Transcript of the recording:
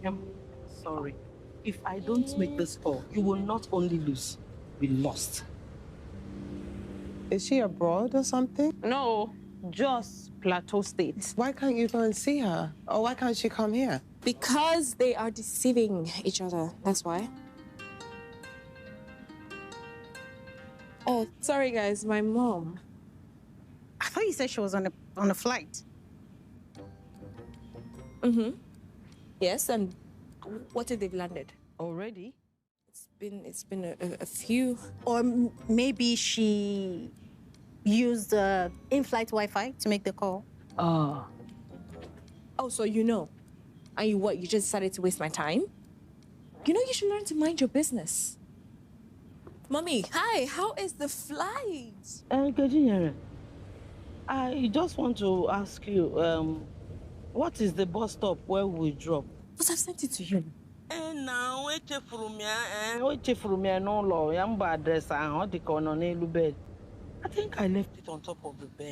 I'm sorry. If I don't make this call, you will not only lose, be lost. Is she abroad or something? No, just Plateau State. Why can't you go and see her? Or why can't she come here? Because they are deceiving each other, that's why. Oh, sorry guys, my mom. I thought you said she was on a flight. Mm-hmm. Yes, and what if they've landed? Already? It's been a few. Or maybe she used in-flight Wi-Fi to make the call. Ah. Oh, so you know. And you what, you just decided to waste my time? You know you should learn to mind your business. Mommy, hi, how is the flight? I just want to ask you, what is the bus stop where we drop? But I've sent it to you. Now, wait for me, no law, address, I think I left it on top of the bed.